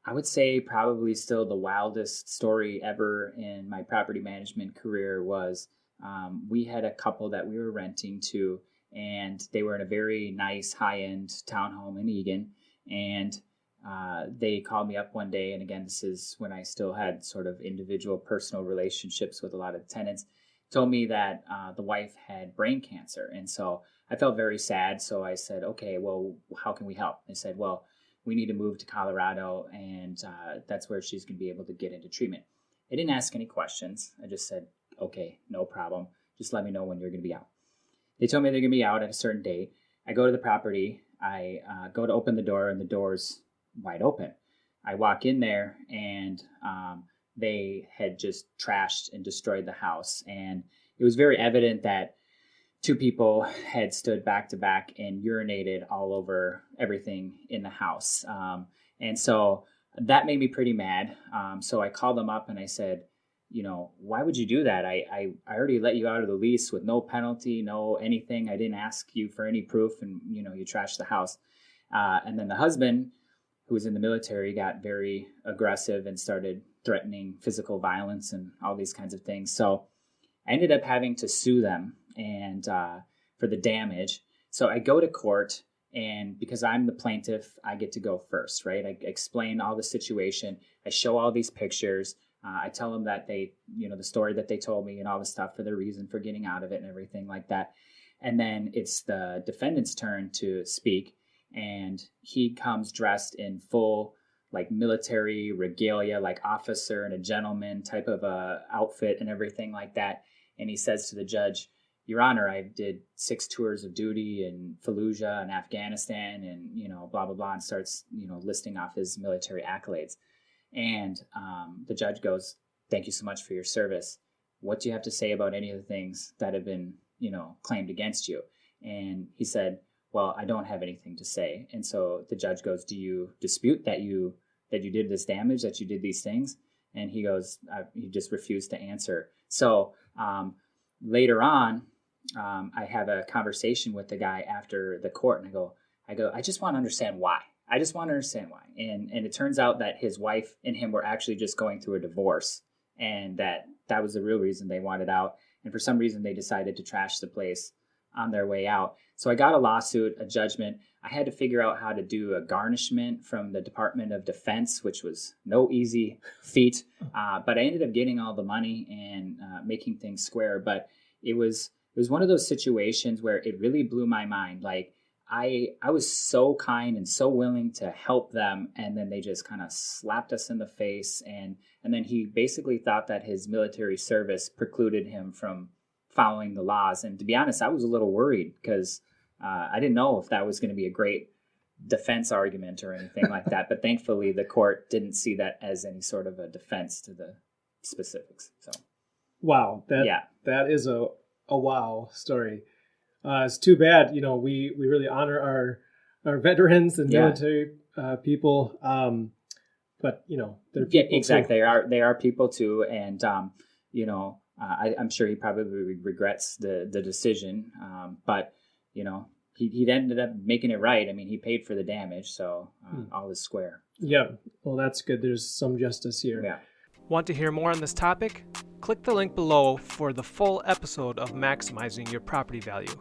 I would say probably still the wildest story ever in my property management career was we had a couple that we were renting to, and they were in a very nice high-end townhome in Eagan. And they called me up one day, and again, this is when I still had sort of individual personal relationships with a lot of tenants, told me that the wife had brain cancer. And so I felt very sad. So I said, okay, well, how can we help? They said, well, we need to move to Colorado, and that's where she's going to be able to get into treatment. I didn't ask any questions. I just said, okay, no problem. Just let me know when you're going to be out. They told me they're going to be out at a certain date. I go to the property. I go to open the door, and the door's wide open. I walk in there, and they had just trashed and destroyed the house. And it was very evident that two people had stood back to back and urinated all over everything in the house. And so that made me pretty mad. So I called them up and I said, why would you do that? I already let you out of the lease with no penalty, no anything. I didn't ask you for any proof, and, you trashed the house. And then the husband, who was in the military, got very aggressive and started threatening physical violence and all these kinds of things. So I ended up having to sue them and for the damage. So I go to court, and because I'm the plaintiff, I get to go first, right? I explain all the situation. I show all these pictures. I tell them that they, the story that they told me and all the stuff for the reason for getting out of it and everything like that. And then it's the defendant's turn to speak, and he comes dressed in full like military regalia, like officer and a gentleman type of a outfit and everything like that. And he says to the judge, Your Honor, I did 6 tours of duty in Fallujah and Afghanistan and, blah, blah, blah, and starts, listing off his military accolades. And the judge goes, thank you so much for your service. What do you have to say about any of the things that have been, claimed against you? And he said, well, I don't have anything to say. And so the judge goes, do you dispute that you did this damage, that you did these things? And he goes, he just refused to answer. So later on, I have a conversation with the guy after the court, and I go, I just want to understand why. I just want to understand why. And it turns out that his wife and him were actually just going through a divorce, and that was the real reason they wanted out. And for some reason, they decided to trash the place on their way out. So I got a lawsuit, a judgment. I had to figure out how to do a garnishment from the Department of Defense, which was no easy feat. But I ended up getting all the money and making things square. But it was one of those situations where it really blew my mind. Like I was so kind and so willing to help them, and then they just kind of slapped us in the face. And then he basically thought that his military service precluded him from following the laws. And to be honest, I was a little worried because I didn't know if that was going to be a great defense argument or anything like that. But thankfully, the court didn't see that as any sort of a defense to the specifics. So, wow, that is a wow story. It's too bad, we really honor our veterans and military people, but they're people exactly. too. They are people too, and I'm sure he probably regrets the decision, but he ended up making it right. I mean, he paid for the damage, so all is square. Yeah, well, that's good. There's some justice here. Yeah. Want to hear more on this topic? Click the link below for the full episode of Maximizing Your Property Value.